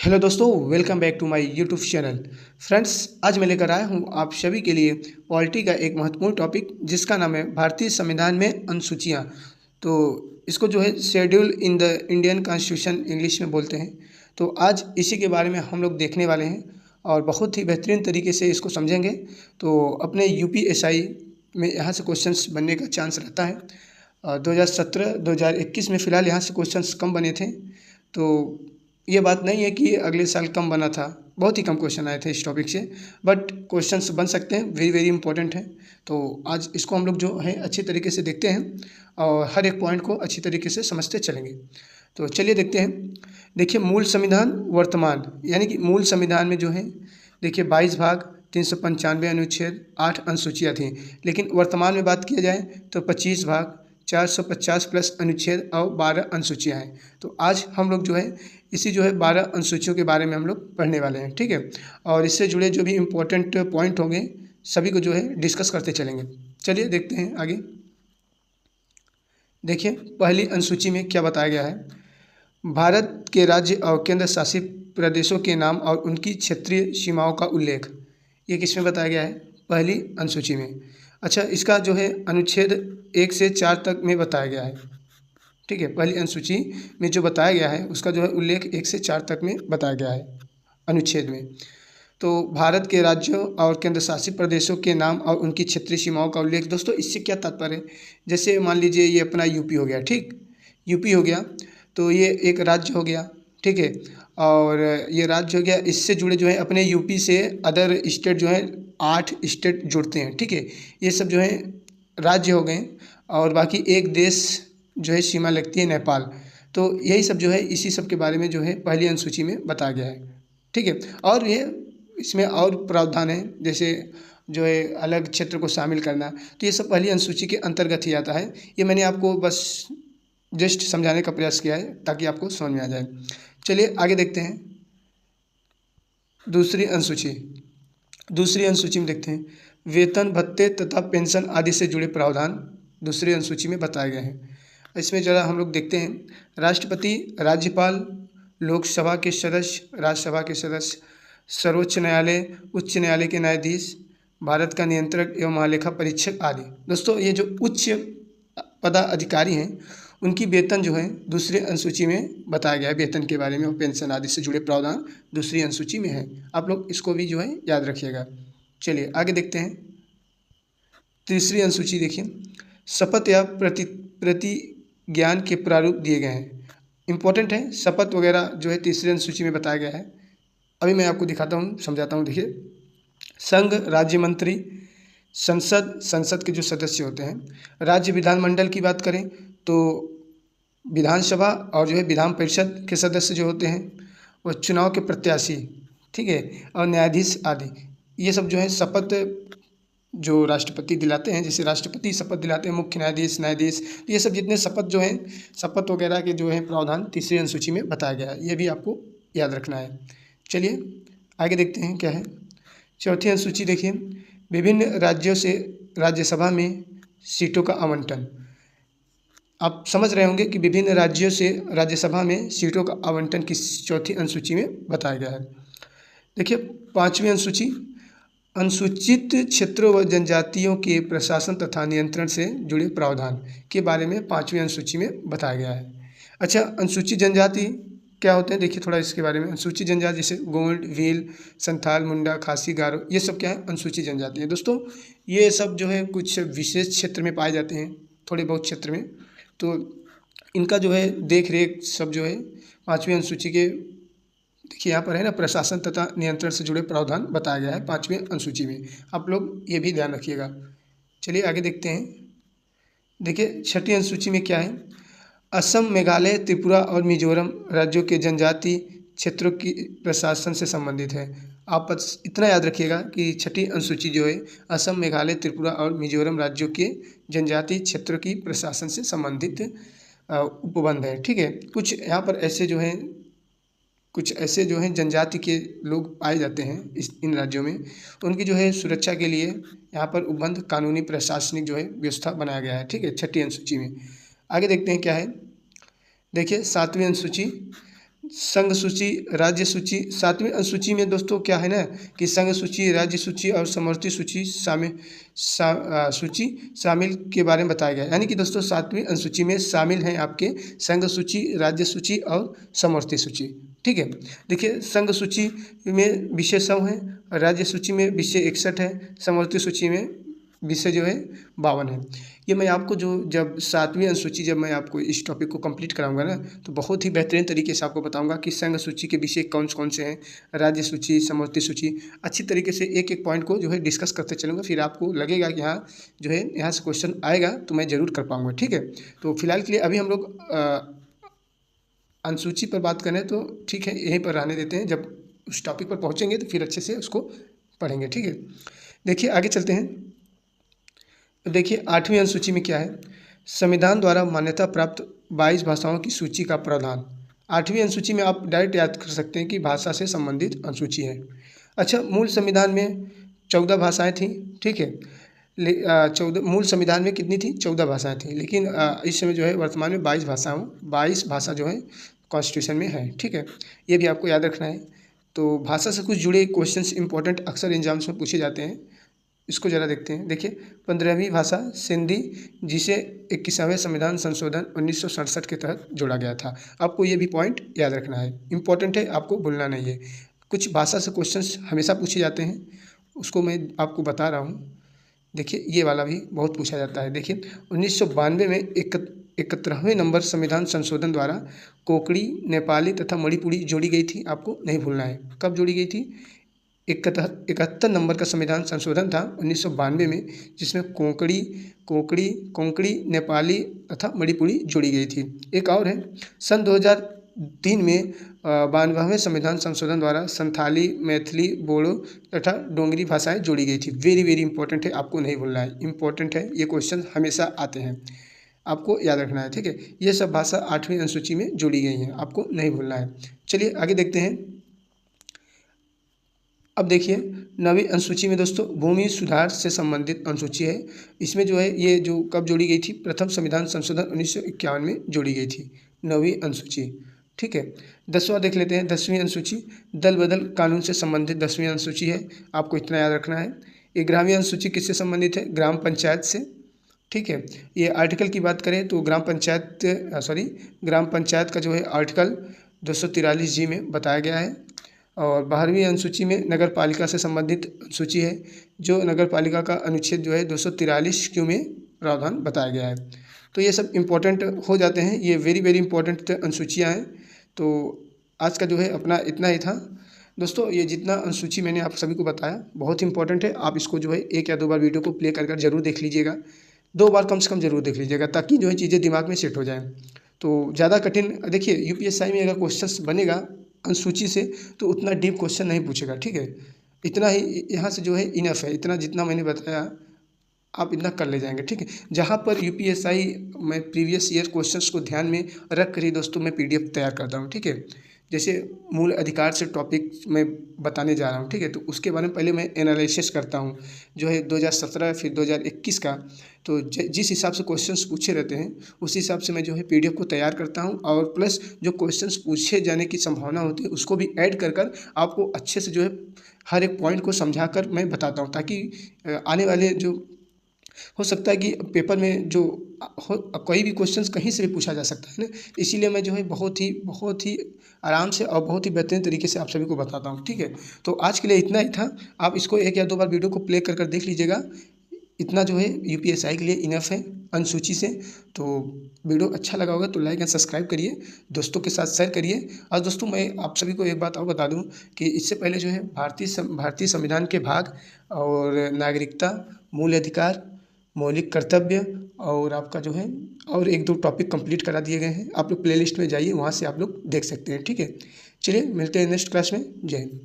Hello दोस्तों, welcome back to my YouTube channel. Friends, आज मैं लेकर आया हूँ आप सभी के लिए पॉलिटी का एक महत्वपूर्ण टॉपिक जिसका नाम है भारतीय संविधान में अनुसूचियाँ। तो इसको जो है schedule in the Indian constitution English में बोलते हैं। तो आज इसी के बारे में हम लोग देखने वाले हैं और बहुत ही बेहतरीन तरीके से इसको समझेंगे। तो अपने यूपीएसआई में यहाँ से क्वेश्चंस बनने का चांस रहता है। 2017-2021 में फ़िलहाल यहाँ से क्वेश्चंस कम बने थे। तो ये बात नहीं है कि अगले साल कम बना था, बहुत ही कम क्वेश्चन आए थे इस टॉपिक से, बट क्वेश्चंस बन सकते हैं, वेरी वेरी इंपॉर्टेंट है। तो आज इसको हम लोग जो है अच्छी तरीके से देखते हैं और हर एक पॉइंट को अच्छी तरीके से समझते चलेंगे। तो चलिए देखते हैं। देखिए, मूल संविधान वर्तमान, यानी कि मूल संविधान में जो है देखिए 22 भाग, 395 अनुच्छेद, 8 अनुसूचियाँ थीं। लेकिन वर्तमान में बात किया जाए तो 25 भाग, 450 प्लस अनुच्छेद और 12 अनुसूचियाँ हैं। तो आज हम लोग जो है इसी जो है 12 अनुसूचियों के बारे में हम लोग पढ़ने वाले हैं, ठीक है। और इससे जुड़े जो भी इम्पोर्टेंट पॉइंट होंगे सभी को जो है डिस्कस करते चलेंगे। चलिए देखते हैं आगे। देखिए, पहली अनुसूची में क्या बताया गया है। भारत के राज्य और केंद्र शासित प्रदेशों के नाम और उनकी क्षेत्रीय सीमाओं का उल्लेख, ये किसमें बताया गया है, पहली अनुसूची में। अच्छा, इसका जो है अनुच्छेद 1 से 4 तक में बताया गया है, ठीक है। पहली अनुसूची में जो बताया गया है उसका जो है उल्लेख 1 से 4 तक में बताया गया है अनुच्छेद में। तो भारत के राज्यों और केंद्र शासित प्रदेशों के नाम और उनकी क्षेत्रीय सीमाओं का उल्लेख। दोस्तों, इससे क्या तात्पर्य है, जैसे मान लीजिए ये अपना यूपी हो गया, ठीक, यूपी हो गया तो ये एक राज्य हो गया, ठीक है। और ये राज्य हो गया, इससे जुड़े जो है अपने यूपी से अदर स्टेट जो है 8 स्टेट जुड़ते हैं, ठीक है। ये सब जो है राज्य हो गए और बाकी एक देश जो है सीमा लगती है नेपाल। तो यही सब जो है इसी सब के बारे में जो है पहली अनुसूची में बताया गया है, ठीक है। और ये इसमें और प्रावधान है, जैसे जो है अलग क्षेत्र को शामिल करना, तो ये सब पहली अनुसूची के अंतर्गत ही आता है। ये मैंने आपको बस जस्ट समझाने का प्रयास किया है ताकि आपको समझ में आ जाए। चलिए आगे देखते हैं। दूसरी अनुसूची में देखते हैं वेतन भत्ते तथा पेंशन आदि से जुड़े प्रावधान दूसरी अनुसूची में बताए गए हैं। इसमें ज़रा हम लोग देखते हैं। राष्ट्रपति, राज्यपाल, लोकसभा के सदस्य, राज्यसभा के सदस्य, सर्वोच्च न्यायालय, उच्च न्यायालय के न्यायाधीश, भारत का नियंत्रक एवं महालेखा परीक्षक आदि। दोस्तों, ये जो उच्च पदाधिकारी हैं उनकी वेतन जो है दूसरी अनुसूची में बताया गया है, वेतन के बारे में और पेंशन आदि से जुड़े प्रावधान दूसरी अनुसूची में है। आप लोग इसको भी जो है याद रखिएगा। चलिए आगे देखते हैं। तीसरी अनुसूची देखिए, शपथ या प्रतिज्ञान के प्रारूप दिए गए हैं। इम्पोर्टेंट है, शपथ वगैरह जो है तीसरी अनुसूची में बताया गया है। अभी मैं आपको दिखाता हूँ, समझाता हूँ। देखिए, संघ, राज्य मंत्री, संसद के जो सदस्य होते हैं, राज्य विधानमंडल की बात करें तो विधानसभा और जो है विधान परिषद के सदस्य जो होते हैं वो चुनाव के प्रत्याशी, ठीक है, और न्यायाधीश आदि। ये सब जो है शपथ जो राष्ट्रपति दिलाते हैं, जैसे राष्ट्रपति शपथ दिलाते हैं, मुख्य न्यायाधीश, तो ये सब जितने शपथ जो हैं, शपथ वगैरह के जो है प्रावधान तीसरी अनुसूची में बताया गया है। ये भी आपको याद रखना है। चलिए आगे देखते हैं क्या है। चौथी अनुसूची देखिए, विभिन्न राज्यों से राज्यसभा में सीटों का आवंटन। आप समझ रहे होंगे कि विभिन्न राज्यों से राज्यसभा में सीटों का आवंटन किस चौथी अनुसूची में बताया गया है। देखिए, पाँचवीं अनुसूची, अनुसूचित क्षेत्रों व जनजातियों के प्रशासन तथा नियंत्रण से जुड़े प्रावधान के बारे में पाँचवीं अनुसूची में बताया गया है। अच्छा, अनुसूचित जनजाति क्या होते हैं, देखिए थोड़ा इसके बारे में। अनुसूचित जनजाति जैसे गोंड, भील, संथाल, मुंडा, खासी, गारो, ये सब क्या है, अनुसूचित जनजाति है। दोस्तों, ये सब जो है कुछ विशेष क्षेत्र में पाए जाते हैं, थोड़े बहुत क्षेत्र में। तो इनका जो है देख रेख सब जो है पाँचवीं अनुसूची के, देखिए यहाँ पर है ना, प्रशासन तथा नियंत्रण से जुड़े प्रावधान बताया गया है पाँचवीं अनुसूची में। आप लोग ये भी ध्यान रखिएगा। चलिए आगे देखते हैं। देखिए, छठी अनुसूची में क्या है, असम, मेघालय, त्रिपुरा और मिजोरम राज्यों के जनजाति क्षेत्रों की प्रशासन से संबंधित है। आप बस इतना याद रखिएगा कि छठी अनुसूची जो है असम, मेघालय, त्रिपुरा और मिजोरम राज्यों के जनजाति क्षेत्रों की प्रशासन से संबंधित उपबंध है, ठीक है। कुछ यहाँ पर ऐसे जो हैं, कुछ ऐसे जो हैं जनजाति के लोग पाए जाते हैं इन राज्यों में, उनकी जो है सुरक्षा के लिए यहाँ पर उपबंध, कानूनी प्रशासनिक जो है व्यवस्था बनाया गया है, ठीक है, छठी अनुसूची में। आगे देखते हैं क्या है। देखिए, सातवीं अनुसूची, संघ सूची, राज्य सूची। 7वीं अनुसूची में दोस्तों क्या है ना कि संघ सूची, राज्य सूची और समवर्ती सूची सूची शामिल के बारे में बताया गया है। यानी कि दोस्तों 7वीं अनुसूची में शामिल हैं आपके संघ सूची, राज्य सूची और समवर्ती सूची। ठीक है, देखिए संघ सूची में विषय 100 है, राज्य सूची में विषय 61 है, समवर्ती सूची में विषय जो है 52 है। ये मैं आपको जो जब 7वीं अनुसूची जब मैं आपको इस टॉपिक को कंप्लीट कराऊंगा ना, तो बहुत ही बेहतरीन तरीके से आपको बताऊंगा कि संघ सूची के विषय कौन कौन से हैं, राज्य सूची, समवर्ती सूची, अच्छी तरीके से एक एक पॉइंट को जो है डिस्कस करते चलूँगा। फिर आपको लगेगा कि हाँ जो है यहाँ से क्वेश्चन आएगा तो मैं ज़रूर कर पाऊँगा। ठीक है, तो फिलहाल के लिए अभी हम लोग अनुसूची पर बात करें तो ठीक है यहीं पर रहने देते हैं, जब उस टॉपिक पर पहुँचेंगे तो फिर अच्छे से उसको पढ़ेंगे। ठीक है, देखिए आगे चलते हैं। देखिए 8वीं अनुसूची में क्या है, संविधान द्वारा मान्यता प्राप्त 22 भाषाओं की सूची का प्रावधान। 8वीं अनुसूची में आप डायरेक्ट याद कर सकते हैं कि भाषा से संबंधित अनुसूची है। अच्छा, मूल संविधान में 14 भाषाएं थीं। ठीक है, 14 मूल संविधान में कितनी थी, 14 भाषाएं थी, लेकिन इस समय जो है वर्तमान में 22 भाषा जो है कॉन्स्टिट्यूशन में है। ठीक है, ये भी आपको याद रखना है। तो भाषा से कुछ जुड़े क्वेश्चंस इंपॉर्टेंट अक्सर एग्जाम्स में पूछे जाते हैं, इसको ज़रा देखते हैं। देखिए 15वीं भाषा सिंधी, जिसे 21वें संविधान संशोधन 1967 के तहत जोड़ा गया था। आपको ये भी पॉइंट याद रखना है, इंपॉर्टेंट है, आपको भूलना नहीं है। कुछ भाषा से क्वेश्चंस हमेशा पूछे जाते हैं, उसको मैं आपको बता रहा हूँ। देखिए ये वाला भी बहुत पूछा जाता है। देखिए 1992 में 71वें नंबर संविधान संशोधन द्वारा कोंकणी, नेपाली तथा मणिपुरी जोड़ी गई थी। आपको नहीं भूलना है, कब जोड़ी गई थी, 71 नंबर का संविधान संशोधन था 1992 में, जिसमें कोंकणी, नेपाली तथा मणिपुरी जोड़ी गई थी। एक और है, सन 2003 में 92वें संविधान संशोधन द्वारा संथाली, मैथिली, बोडो तथा डोंगरी भाषाएं जोड़ी गई थी। वेरी वेरी इंपॉर्टेंट है, आपको नहीं भूलना है, इंपॉर्टेंट है, ये क्वेश्चन हमेशा आते हैं, आपको याद रखना है। ठीक है, ये सब भाषा 8वीं अनुसूची में जोड़ी गई हैं, आपको नहीं भूलना है। चलिए आगे देखते हैं। अब देखिए 9वीं अनुसूची में दोस्तों भूमि सुधार से संबंधित अनुसूची है। इसमें जो है ये जो कब जोड़ी गई थी, प्रथम संविधान संशोधन 1951 में जोड़ी गई थी 9वीं अनुसूची। ठीक है, 10वां देख लेते हैं, 10वीं अनुसूची दल बदल कानून से संबंधित 10वीं अनुसूची है, आपको इतना याद रखना है। 11वीं अनुसूची किससे संबंधित है, ग्राम पंचायत से। ठीक है, ये आर्टिकल की बात करें तो ग्राम पंचायत का जो है आर्टिकल 243G में बताया गया है। और 12वीं अनुसूची में नगर पालिका से संबंधित सूची है, जो नगर पालिका का अनुच्छेद जो है 243Q में प्रावधान बताया गया है। तो ये सब इम्पोर्टेंट हो जाते हैं, ये वेरी वेरी इंपॉर्टेंट अनुसूचियाँ हैं। तो आज का जो है अपना इतना ही था दोस्तों। ये जितना अनुसूची मैंने आप सभी को बताया बहुत इंपॉर्टेंट है, आप इसको जो है 1 या 2 बार वीडियो को प्ले कर जरूर देख लीजिएगा, 2 बार कम से कम जरूर देख लीजिएगा, ताकि जो है चीज़ें दिमाग में सेट हो जाएँ। तो ज़्यादा कठिन, देखिए UPSI में अगर क्वेश्चन बनेगा अनुसूची से तो उतना डीप क्वेश्चन नहीं पूछेगा। ठीक है, इतना ही यहाँ से जो है इनफ है, इतना जितना मैंने बताया आप इतना कर ले जाएंगे। ठीक है, जहाँ पर UPSI मैं प्रीवियस ईयर क्वेश्चंस को ध्यान में रख कर ही दोस्तों मैं PDF तैयार करता हूँ। ठीक है, जैसे मूल अधिकार से टॉपिक मैं बताने जा रहा हूँ। ठीक है, तो उसके बारे में पहले मैं एनालिसिस करता हूँ जो है 2017 फिर 2021 का। तो जिस हिसाब से क्वेश्चंस पूछे रहते हैं उस हिसाब से मैं जो है PDF को तैयार करता हूँ, और प्लस जो क्वेश्चंस पूछे जाने की संभावना होती है उसको भी ऐड कर आपको अच्छे से जो है हर एक पॉइंट को समझा कर मैं बताता हूँ, ताकि आने वाले जो हो सकता है कि पेपर में जो कोई भी क्वेश्चंस कहीं से भी पूछा जा सकता है ना, इसीलिए मैं जो है बहुत ही आराम से और बहुत ही बेहतरीन तरीके से आप सभी को बताता हूँ। ठीक है, तो आज के लिए इतना ही था, आप इसको 1 या 2 बार वीडियो को प्ले कर देख लीजिएगा, इतना जो है UPSI के लिए इनफ है अनुसूची से। तो वीडियो अच्छा लगा होगा तो लाइक एंड सब्सक्राइब करिए, दोस्तों के साथ शेयर करिए। और दोस्तों मैं आप सभी को एक बात और बता दूं कि इससे पहले जो है भारतीय संविधान के भाग और नागरिकता, मूल अधिकार, मौलिक कर्तव्य और आपका जो है और 1-2 टॉपिक कंप्लीट करा दिए गए हैं। आप लोग प्लेलिस्ट में जाइए, वहाँ से आप लोग देख सकते हैं। ठीक है, चलिए मिलते हैं नेक्स्ट क्लास में। जय हिंद।